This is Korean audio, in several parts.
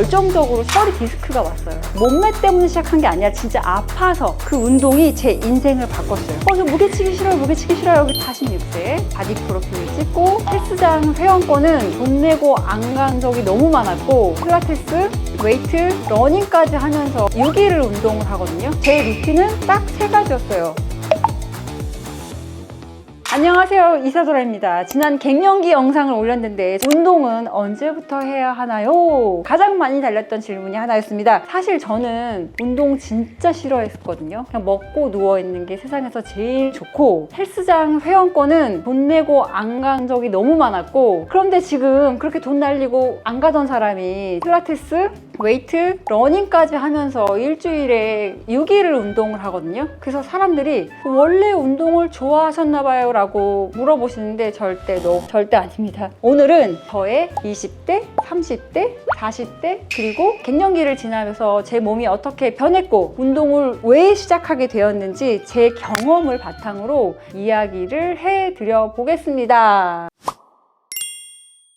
결정적으로 허리 디스크가 왔어요. 몸매 때문에 시작한 게 아니라 진짜 아파서 그 운동이 제 인생을 바꿨어요. 저 무게치기 싫어요, 무게치기 싫어요. 여기 46세 바디 프로필을 찍고 헬스장 회원권은 돈 내고 안 간 적이 너무 많았고 필라테스, 웨이트, 러닝까지 하면서 6일을 운동을 하거든요. 제 루틴은 딱 3가지였어요. 안녕하세요, 이사도라입니다. 지난 갱년기 영상을 올렸는데 운동은 언제부터 해야 하나요? 가장 많이 달렸던 질문이 하나였습니다. 사실 저는 운동 진짜 싫어했었거든요. 그냥 먹고 누워있는 게 세상에서 제일 좋고 헬스장 회원권은 돈 내고 안 간 적이 너무 많았고 그런데 지금 그렇게 돈 날리고 안 가던 사람이 필라테스, 웨이트, 러닝까지 하면서 일주일에 6일을 운동을 하거든요. 그래서 사람들이 원래 운동을 좋아하셨나봐요 라고 물어보시는데 절대 아닙니다. 오늘은 저의 20대, 30대, 40대 그리고 갱년기를 지나면서 제 몸이 어떻게 변했고 운동을 왜 시작하게 되었는지 제 경험을 바탕으로 이야기를 해드려 보겠습니다.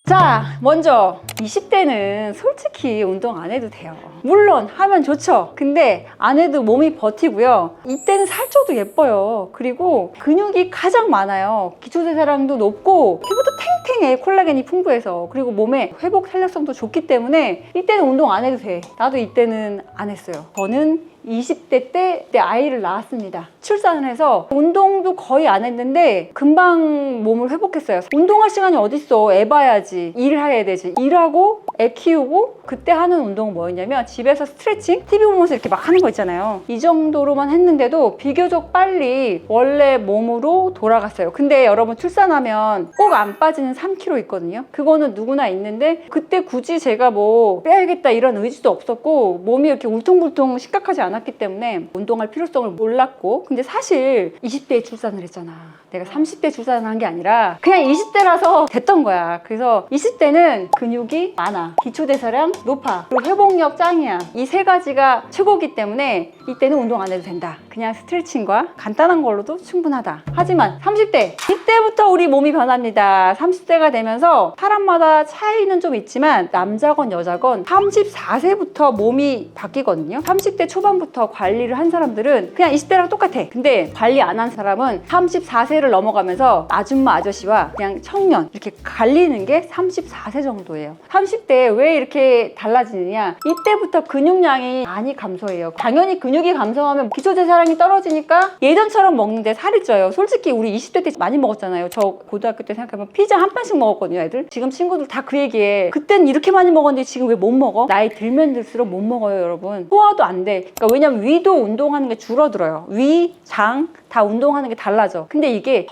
자, 먼저 20대는 솔직히 운동 안 해도 돼요. 물론 하면 좋죠. 근데 안 해도 몸이 버티고요. 이때는 살쪄도 예뻐요. 그리고 근육이 가장 많아요. 기초대사량도 높고 피부도 탱탱해. 콜라겐이 풍부해서. 그리고 몸에 회복 탄력성도 좋기 때문에 이때는 운동 안 해도 돼. 나도 이때는 안 했어요. 저는 20대 때 아이를 낳았습니다. 출산을 해서 운동도 거의 안 했는데 금방 몸을 회복했어요. 운동할 시간이 어딨어. 애 봐야지. 일해야 되지. 일하고 애 키우고 그때 하는 운동은 뭐였냐면 집에서 스트레칭? TV 보면서 이렇게 막 하는 거 있잖아요. 이 정도로만 했는데도 비교적 빨리 원래 몸으로 돌아갔어요. 근데 여러분 출산하면 꼭 안 빠지는 3kg 있거든요. 그거는 누구나 있는데 그때 굳이 제가 뭐 빼야겠다 이런 의지도 없었고 몸이 이렇게 울퉁불퉁 심각하지 않았기 때문에 운동할 필요성을 몰랐고 근데 사실 20대에 출산을 했잖아. 내가 30대 출산을 한 게 아니라 그냥 20대라서 됐던 거야. 그래서 20대는 근육이 많아. 기초대사량 높아. 그리고 회복력 짱이야. 이 3가지가 최고기 때문에 이때는 운동 안 해도 된다. 그냥 스트레칭과 간단한 걸로도 충분하다. 하지만 30대 이때부터 우리 몸이 변합니다. 30대가 되면서 사람마다 차이는 좀 있지만 남자건 여자건 34세부터 몸이 바뀌거든요. 30대 초반부터 관리를 한 사람들은 그냥 20대랑 똑같아. 근데 관리 안 한 사람은 34세를 넘어가면서 아줌마 아저씨와 그냥 청년 이렇게 갈리는 게 34세 정도예요. 30대 왜 이렇게 달라지느냐? 이때부터 근육량이 많이 감소해요. 당연히 근육이 감소하면 기초대사량이 떨어지니까 예전처럼 먹는데 살이 쪄요. 솔직히 우리 20대 때 많이 먹었잖아요. 저 고등학교 때 생각해보면 피자 한 판씩 먹었거든요, 애들. 지금 친구들 다 그 얘기해. 그땐 이렇게 많이 먹었는데 지금 왜 못 먹어? 나이 들면 들수록 못 먹어요, 여러분. 소화도 안 돼. 그러니까 왜냐면 위도 운동하는 게 줄어들어요. 위, 장 다 운동하는 게 달라져. 근데 이게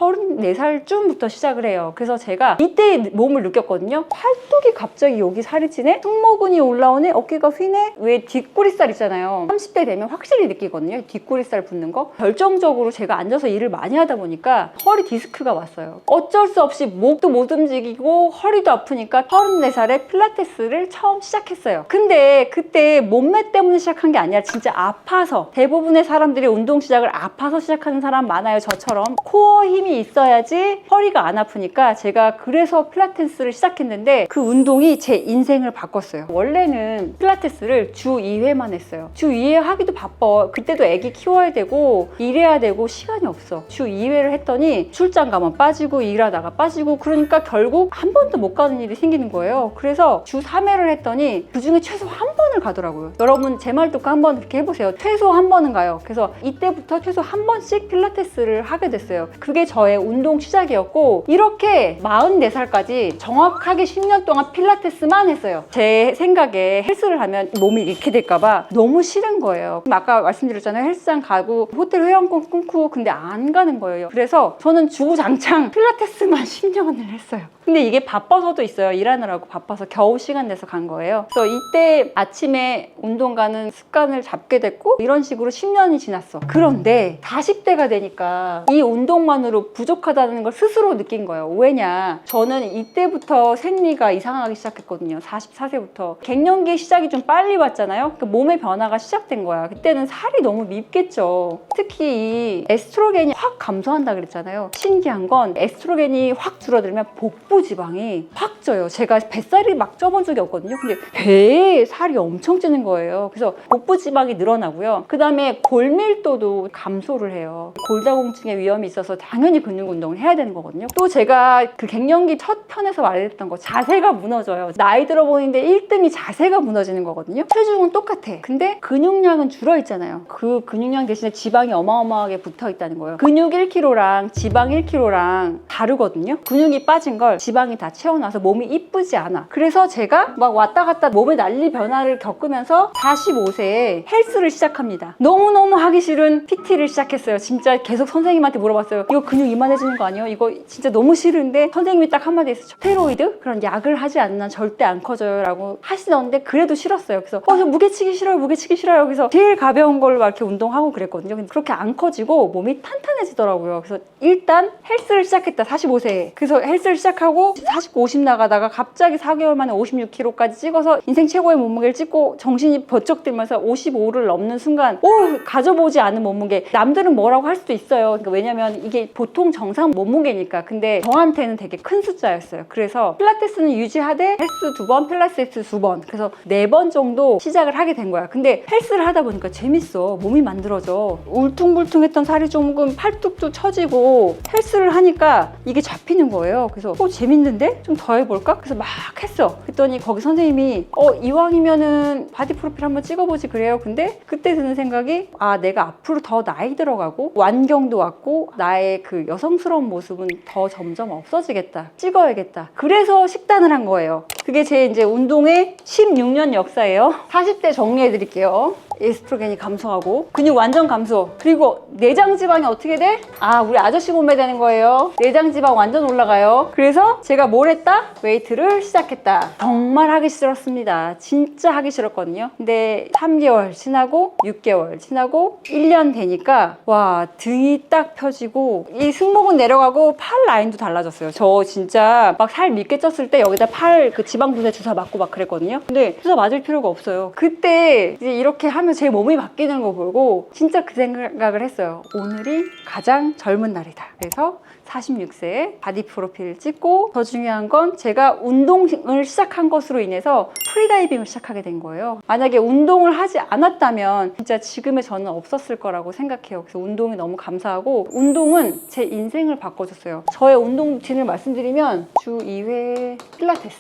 34살쯤부터 시작을 해요. 그래서 제가 이때 몸을 느꼈거든요. 팔뚝이 갑자기 여기 살이 찌네? 승모근이 올라오네? 어깨가 휘네? 왜 뒷구리살 있잖아요. 30대 되면 확실히 느끼거든요. 뒷구리살 붙는 거. 결정적으로 제가 앉아서 일을 많이 하다 보니까 허리 디스크가 왔어요. 어쩔 수 없이 목도 못 움직이고 허리도 아프니까 34살에 필라테스를 처음 시작했어요. 근데 그때 몸매 때문에 시작한 게 아니라 진짜 아파서 대부분의 사람들이 운동 시작을 아파서 시작하는 사람 많아요. 저처럼 코어 힘이 있어야지 허리가 안 아프니까 제가 그래서 필라테스를 시작했는데 그 운동이 제 인생을 바꿨어요. 원래는 필라테스를 주 2회만 했어요. 주 2회 하기도 바빠. 그때도 애기 키워야 되고 일해야 되고 시간이 없어. 주 2회를 했더니 출장 가면 빠지고 일하다가 빠지고 그러니까 결국 한 번도 못 가는 일이 생기는 거예요. 그래서 주 3회를 했더니 그중에 최소 한 번을 가더라고요. 여러분 제 말 듣고 한번 그렇게 해보세요. 최소 한 번은 가요. 그래서 이때부터 최소 한 번씩 필라테스를 하게 됐어요. 그게 저의 운동 시작이었고 이렇게 44살까지 정확하게 10년 동안 필라테스만 했어요. 제 생각에 헬스를 하면 몸이 이렇게 될까봐 너무 싫은 거예요. 아까 말씀드렸잖아요. 헬스장 가고 호텔 회원권 끊고 근데 안 가는 거예요. 그래서 저는 주구장창 필라테스만 10년을 했어요. 근데 이게 바빠서도 있어요. 일하느라고 바빠서 겨우 시간 내서 간 거예요. 그래서 이때 아침에 운동 가는 습관을 잡게 됐고 이런 식으로 10년이 지났어. 그런데 40대가 되니까 이 운동만으로 부족하다는 걸 스스로 느낀 거예요. 왜냐? 저는 이때부터 생리가 이상하기 시작했거든요. 44세부터. 갱년기 시작이 좀 빨리 왔잖아요. 그 몸의 변화가 시작된 거야. 그때는 살이 너무 밉겠죠. 특히 이 에스트로겐이 확 감소한다 그랬잖아요. 신기한 건 에스트로겐이 확 줄어들면 복부 복부 지방이 확 쪄요. 제가 뱃살이 막 쪄본 적이 없거든요. 근데 배에 살이 엄청 찌는 거예요. 그래서 복부 지방이 늘어나고요. 그 다음에 골밀도도 감소를 해요. 골다공증의 위험이 있어서 당연히 근육 운동을 해야 되는 거거든요. 또 제가 그 갱년기 첫 편에서 말했던 거, 자세가 무너져요. 나이 들어 보이는데 1등이 자세가 무너지는 거거든요. 체중은 똑같아. 근데 근육량은 줄어 있잖아요. 그 근육량 대신에 지방이 어마어마하게 붙어 있다는 거예요. 근육 1kg랑 지방 1kg랑 다르거든요. 근육이 빠진 걸 지방이 다 채워놔서 몸이 이쁘지 않아. 그래서 제가 막 왔다 갔다 몸에 난리 변화를 겪으면서 45세에 헬스를 시작합니다. 너무너무 하기 싫은 PT를 시작했어요. 진짜 계속 선생님한테 물어봤어요. 이거 근육 이만해지는 거 아니에요? 이거 진짜 너무 싫은데 선생님이 딱 한마디 했어요. 스테로이드? 그런 약을 하지 않나 절대 안 커져요 라고 하시던데 그래도 싫었어요. 그래서 저 무게치기 싫어요. 무게치기 싫어요. 그래서 제일 가벼운 걸로 막 이렇게 운동하고 그랬거든요. 근데 그렇게 안 커지고 몸이 탄탄해지더라고요. 그래서 일단 헬스를 시작했다. 45세에. 그래서 헬스를 시작하고 49, 50 나가다가 갑자기 4개월 만에 56kg까지 찍어서 인생 최고의 몸무게를 찍고 정신이 번쩍 들면서 55를 넘는 순간 가져보지 않은 몸무게. 남들은 뭐라고 할 수도 있어요. 그러니까 왜냐면 이게 보통 정상 몸무게니까. 근데 저한테는 되게 큰 숫자였어요. 그래서 필라테스는 유지하되 헬스 2번, 필라테스 2번. 그래서 4번 정도 시작을 하게 된 거야. 근데 헬스를 하다 보니까 재밌어. 몸이 만들어져. 울퉁불퉁했던 살이 조금 팔뚝도 처지고 헬스를 하니까 이게 잡히는 거예요. 그래서 재밌는데? 좀 더 해볼까? 그래서 막 했어. 그랬더니 거기 선생님이 이왕이면은 바디 프로필 한번 찍어보지 그래요. 근데 그때 드는 생각이 내가 앞으로 더 나이 들어가고 완경도 왔고 나의 그 여성스러운 모습은 더 점점 없어지겠다. 찍어야겠다. 그래서 식단을 한 거예요. 그게 제 이제 운동의 16년 역사예요. 40대 정리해드릴게요. 에스트로겐이 감소하고 근육 완전 감소. 그리고 내장 지방이 어떻게 돼? 우리 아저씨 몸매 되는 거예요. 내장 지방 완전 올라가요. 그래서 제가 뭘 했다? 웨이트를 시작했다. 정말 하기 싫었습니다. 진짜 하기 싫었거든요. 근데 3개월 지나고 6개월 지나고 1년 되니까 와, 등이 딱 펴지고 이 승모근 내려가고 팔 라인도 달라졌어요. 저 진짜 막 살 믿게 쪘을 때 여기다 팔 그 지방 분해 주사 맞고 막 그랬거든요. 근데 주사 맞을 필요가 없어요. 그때 이제 이렇게 하면 제 몸이 바뀌는 거 보고 진짜 그 생각을 했어요. 오늘이 가장 젊은 날이다. 그래서 46세에 바디 프로필을 찍고 더 중요한 건 제가 운동을 시작한 것으로 인해서 프리다이빙을 시작하게 된 거예요. 만약에 운동을 하지 않았다면 진짜 지금의 저는 없었을 거라고 생각해요. 그래서 운동이 너무 감사하고 운동은 제 인생을 바꿔줬어요. 저의 운동 루틴을 말씀드리면 주 2회 필라테스,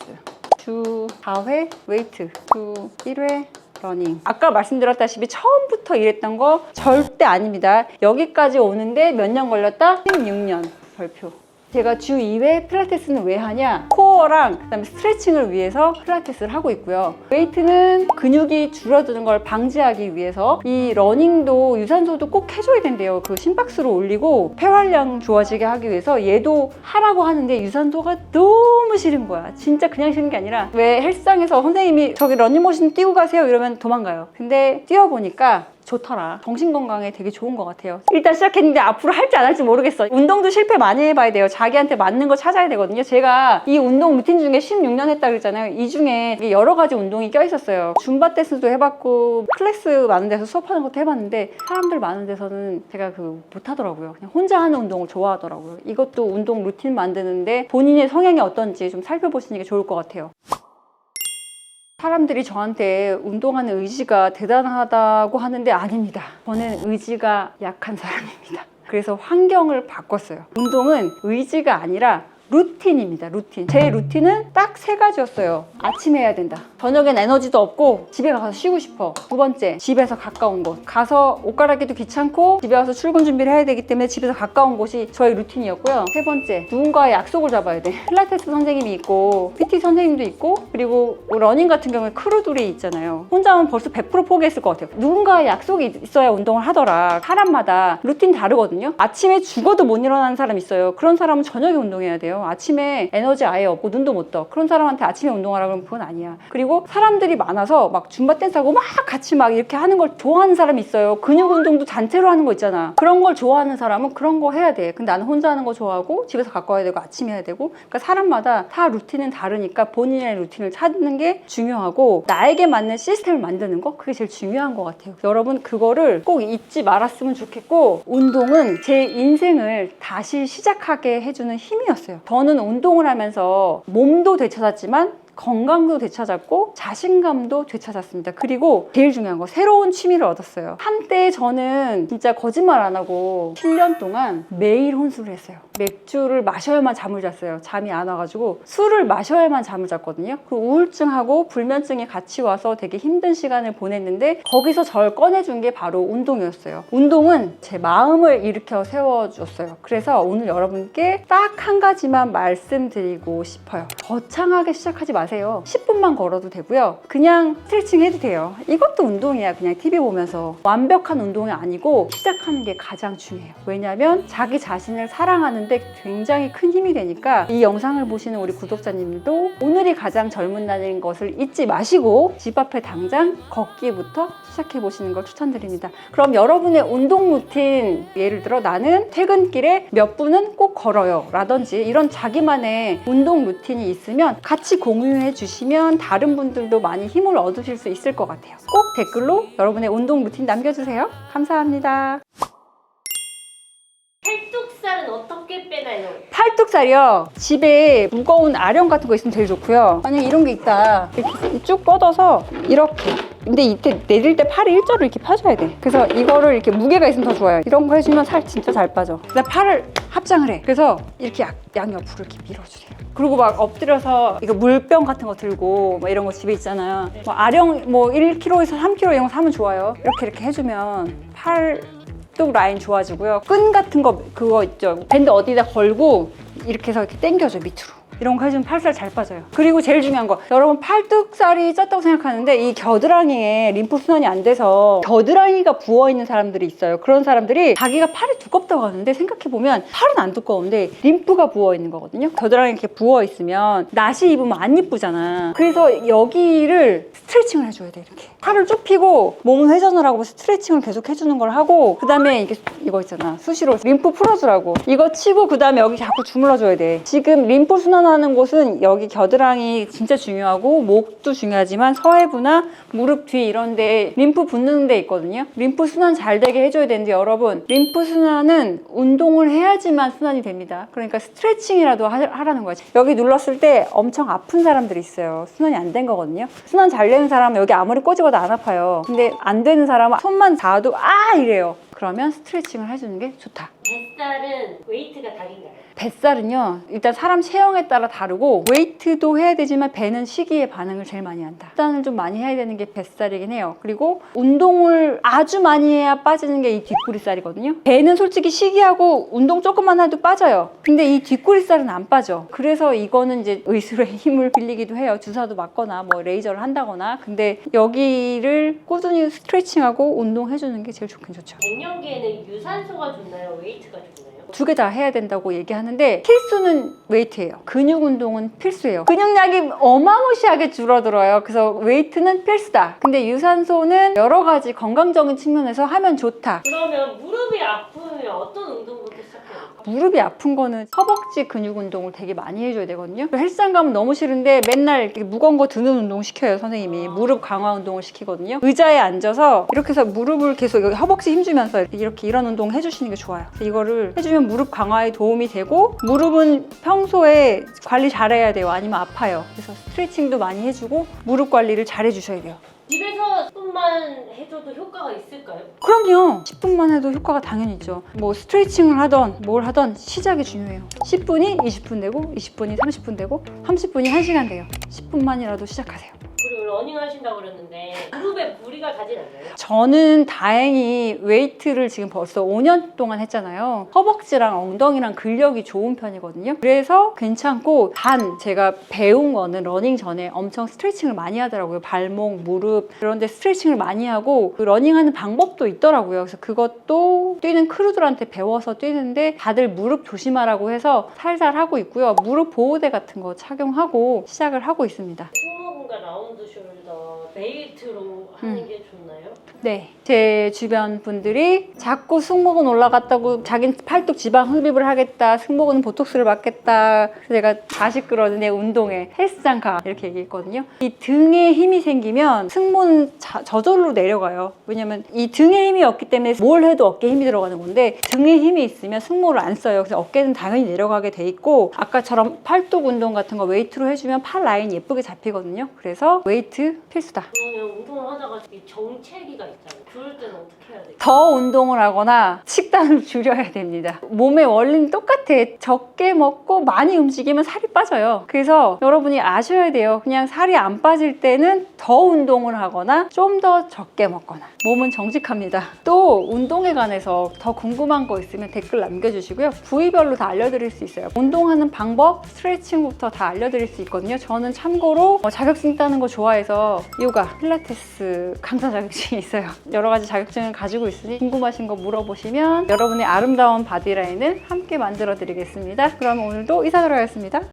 주 4회 웨이트, 주 1회 러닝. 아까 말씀드렸다시피 처음부터 이랬던 거 절대 아닙니다. 여기까지 오는데 몇 년 걸렸다? 16년. 별표. 제가 주 2회 필라테스는 왜 하냐? 코어랑 그다음에 스트레칭을 위해서 필라테스를 하고 있고요. 웨이트는 근육이 줄어드는 걸 방지하기 위해서 이 러닝도 유산소도 꼭 해줘야 된대요. 그 심박수를 올리고 폐활량 좋아지게 하기 위해서 얘도 하라고 하는데 유산소가 너무 싫은 거야. 진짜 그냥 싫은 게 아니라 왜 헬스장에서 선생님이 저기 러닝머신 뛰고 가세요 이러면 도망가요. 근데 뛰어보니까 좋더라. 정신건강에 되게 좋은 것 같아요. 일단 시작했는데 앞으로 할지 안 할지 모르겠어. 운동도 실패 많이 해봐야 돼요. 자기한테 맞는 거 찾아야 되거든요. 제가 이 운동 루틴 중에 16년 했다 그랬잖아요. 이 중에 여러 가지 운동이 껴있었어요. 줌바 댄스도 해봤고 클래스 많은 데서 수업하는 것도 해봤는데 사람들 많은 데서는 제가 못하더라고요. 그냥 혼자 하는 운동을 좋아하더라고요. 이것도 운동 루틴 만드는데 본인의 성향이 어떤지 좀 살펴보시는 게 좋을 것 같아요. 사람들이 저한테 운동하는 의지가 대단하다고 하는데 아닙니다. 저는 의지가 약한 사람입니다. 그래서 환경을 바꿨어요. 운동은 의지가 아니라 루틴입니다. 루틴. 제 루틴은 딱 3가지였어요. 아침에 해야 된다. 저녁엔 에너지도 없고 집에 가서 쉬고 싶어. 2번째, 집에서 가까운 곳. 가서 옷 갈아입기도 귀찮고 집에 와서 출근 준비를 해야 되기 때문에 집에서 가까운 곳이 저의 루틴이었고요. 3번째, 누군가의 약속을 잡아야 돼. 필라테스 선생님이 있고 PT 선생님도 있고 그리고 러닝 같은 경우에 크루들이 있잖아요. 혼자 하면 벌써 100% 포기했을 것 같아요. 누군가의 약속이 있어야 운동을 하더라. 사람마다 루틴 다르거든요. 아침에 죽어도 못 일어나는 사람 있어요. 그런 사람은 저녁에 운동해야 돼요. 아침에 에너지 아예 없고 눈도 못 떠. 그런 사람한테 아침에 운동하라 그러면 그건 아니야. 그리고 사람들이 많아서 막 줌바 댄스하고 막 같이 막 이렇게 하는 걸 좋아하는 사람이 있어요. 근육 운동도 단체로 하는 거 있잖아. 그런 걸 좋아하는 사람은 그런 거 해야 돼. 근데 나는 혼자 하는 거 좋아하고 집에서 가까워야 되고 아침에 해야 되고. 그러니까 사람마다 다 루틴은 다르니까 본인의 루틴을 찾는 게 중요하고 나에게 맞는 시스템을 만드는 거 그게 제일 중요한 것 같아요. 여러분 그거를 꼭 잊지 말았으면 좋겠고 운동은 제 인생을 다시 시작하게 해주는 힘이었어요. 저는 운동을 하면서 몸도 되찾았지만 건강도 되찾았고 자신감도 되찾았습니다. 그리고 제일 중요한 거, 새로운 취미를 얻었어요. 한때 저는 진짜 거짓말 안 하고 7년 동안 매일 혼술을 했어요. 맥주를 마셔야만 잠을 잤어요. 잠이 안 와가지고 술을 마셔야만 잠을 잤거든요. 그 우울증하고 불면증이 같이 와서 되게 힘든 시간을 보냈는데 거기서 저를 꺼내준 게 바로 운동이었어요. 운동은 제 마음을 일으켜 세워줬어요. 그래서 오늘 여러분께 딱 한 가지만 말씀드리고 싶어요. 거창하게 시작하지 마세요. 10분만 걸어도 되고요. 그냥 스트레칭 해도 돼요. 이것도 운동이야. 그냥 TV 보면서. 완벽한 운동이 아니고 시작하는 게 가장 중요해요. 왜냐하면 자기 자신을 사랑하는데 굉장히 큰 힘이 되니까 이 영상을 보시는 우리 구독자님들도 오늘이 가장 젊은 날인 것을 잊지 마시고 집 앞에 당장 걷기부터 시작해 보시는 걸 추천드립니다. 그럼 여러분의 운동 루틴, 예를 들어 나는 퇴근길에 몇 분은 꼭 걸어요 라든지 이런 자기만의 운동 루틴이 있으면 같이 공유해 주시면 다른 분들도 많이 힘을 얻으실 수 있을 것 같아요. 꼭 댓글로 여러분의 운동 루틴 남겨주세요. 감사합니다. 팔뚝살은 어떻게 빼나요? 팔뚝살이요. 집에 무거운 아령 같은 거 있으면 제일 좋고요. 만약에 이런 게 있다. 이렇게 쭉 뻗어서 이렇게. 근데 이때 내릴 때 팔이 일자로 이렇게 펴줘야 돼. 그래서 이거를 이렇게 무게가 있으면 더 좋아요. 이런 거 해주면 살 진짜 잘 빠져. 그래서 팔을 합장을 해. 그래서 이렇게 양옆으로 이렇게 밀어주세요. 그리고 막 엎드려서 이거 물병 같은 거 들고 뭐 이런 거 집에 있잖아요. 뭐 아령 뭐 1kg에서 3kg 이런 거 사면 좋아요. 이렇게 해주면 팔뚝 라인 좋아지고요. 끈 같은 거 그거 있죠. 밴드 어디다 걸고 이렇게 해서 이렇게 당겨줘 밑으로. 이런 거 해주면 팔살 잘 빠져요. 그리고 제일 중요한 거, 여러분 팔뚝살이 쪘다고 생각하는데 이 겨드랑이에 림프 순환이 안 돼서 겨드랑이가 부어있는 사람들이 있어요. 그런 사람들이 자기가 팔이 두껍다고 하는데 생각해보면 팔은 안 두꺼운데 림프가 부어있는 거거든요. 겨드랑이 이렇게 부어있으면 나시 입으면 안 이쁘잖아. 그래서 여기를 스트레칭을 해줘야 돼. 이렇게 팔을 쭉 펴고 몸은 회전을 하고 스트레칭을 계속 해주는 걸 하고, 그 다음에 이거 있잖아, 수시로 림프 풀어주라고 이거 치고 그 다음에 여기 자꾸 주물러줘야 돼. 지금 림프 순환하는 곳은 여기 겨드랑이 진짜 중요하고 목도 중요하지만 서해부나 무릎 뒤 이런 데 림프 붙는 데 있거든요. 림프 순환 잘 되게 해줘야 되는데, 여러분 림프 순환은 운동을 해야지만 순환이 됩니다. 그러니까 스트레칭이라도 하라는 거지. 여기 눌렀을 때 엄청 아픈 사람들이 있어요. 순환이 안 된 거거든요. 순환 잘 되는 사람은 여기 아무리 꼬집어도 안 아파요. 근데 안 되는 사람은 손만 닿아도 이래요. 그러면 스트레칭을 해주는 게 좋다. 뱃살은 웨이트가 다른가요? 뱃살은요, 일단 사람 체형에 따라 다르고 웨이트도 해야 되지만 배는 시기에 반응을 제일 많이 한다. 식단을 좀 많이 해야 되는 게 뱃살이긴 해요. 그리고 운동을 아주 많이 해야 빠지는 게 이 뒷구리살이거든요. 배는 솔직히 시기하고 운동 조금만 해도 빠져요. 근데 이 뒷구리살은 안 빠져. 그래서 이거는 이제 의술의 힘을 빌리기도 해요. 주사도 맞거나 뭐 레이저를 한다거나. 근데 여기를 꾸준히 스트레칭하고 운동해주는 게 제일 좋긴 좋죠. 갱년기에는 유산소가 좋나요? 웨이트가 좋나요? 두 개 다 해야 된다고 얘기하는데 필수는 웨이트예요. 근육 운동은 필수예요. 근육량이 어마무시하게 줄어들어요. 그래서 웨이트는 필수다. 근데 유산소는 여러 가지 건강적인 측면에서 하면 좋다. 그러면 무릎이 아프면 어떤 운동부터 시작해요? 무릎이 아픈 거는 허벅지 근육 운동을 되게 많이 해줘야 되거든요. 헬스장 가면 너무 싫은데 맨날 이렇게 무거운 거 드는 운동 시켜요. 선생님이 무릎 강화 운동을 시키거든요. 의자에 앉아서 이렇게 해서 무릎을 계속 여기 허벅지 힘주면서 이렇게 이런 운동 해주시는 게 좋아요. 그래서 이거를 해주면 무릎 강화에 도움이 되고, 무릎은 평소에 관리 잘해야 돼요. 아니면 아파요. 그래서 스트레칭도 많이 해주고 무릎 관리를 잘 해주셔야 돼요. 집에서 10분만 해줘도 효과가 있을까요? 그럼요. 10분만 해도 효과가 당연히 있죠. 뭐 스트레칭을 하던 뭘 하던 시작이 중요해요. 10분이 20분 되고 20분이 30분 되고 30분이 1시간 돼요. 10분만이라도 시작하세요. 그리고 러닝 하신다고 그랬는데 무릎에 무리가 가진 않나요? 저는 다행히 웨이트를 지금 벌써 5년 동안 했잖아요. 허벅지랑 엉덩이랑 근력이 좋은 편이거든요. 그래서 괜찮고, 단 제가 배운 거는 러닝 전에 엄청 스트레칭을 많이 하더라고요. 발목, 무릎 그런데 스트레칭을 많이 하고 그 러닝하는 방법도 있더라고요. 그래서 그것도 뛰는 크루들한테 배워서 뛰는데 다들 무릎 조심하라고 해서 살살 하고 있고요. 무릎 보호대 같은 거 착용하고 시작을 하고 있습니다. 승모근과 라운드 숄더, 웨이트로 하는 게 좋나요? 네, 제 주변 분들이 자꾸 승모근 올라갔다고 자기는 팔뚝 지방 흡입을 하겠다, 승모근 보톡스를 맞겠다. 그래서 제가 다시 끌어내 운동에 헬스장 가 이렇게 얘기했거든요. 이 등에 힘이 생기면 승모는 저절로 내려가요. 왜냐면 이 등에 힘이 없기 때문에 뭘 해도 어깨에 힘이 들어가는 건데 등에 힘이 있으면 승모를 안 써요. 그래서 어깨는 당연히 내려가게 돼 있고 아까처럼 팔뚝 운동 같은 거 웨이트로 해주면 팔 라인 예쁘게 잡히거든요. 그래서 웨이트 필수다. 그러면 운동을 하다가 이 정체기가 있잖아요. 그럴 때는 어떻게 해야 돼요? 더 운동을 하거나 식단을 줄여야 됩니다. 몸의 원리는 똑같아. 적게 먹고 많이 움직이면 살이 빠져요. 그래서 여러분이 아셔야 돼요. 그냥 살이 안 빠질 때는 더 운동을 하거나 좀 더 적게 먹거나. 몸은 정직합니다. 또 운동에 관해서 더 궁금한 거 있으면 댓글 남겨주시고요. 부위별로 다 알려드릴 수 있어요. 운동하는 방법, 스트레칭부터 다 알려드릴 수 있거든요. 저는 참고로 자격증 따는 거 좋아해서 요가, 필라테스 강사 자격증이 있어요. 여러 가지 자격증을 가지고 있으니 궁금하신 거 물어보시면 여러분의 아름다운 바디라인을 함께 만들어 드리겠습니다. 그럼 오늘도 인사드리겠습니다.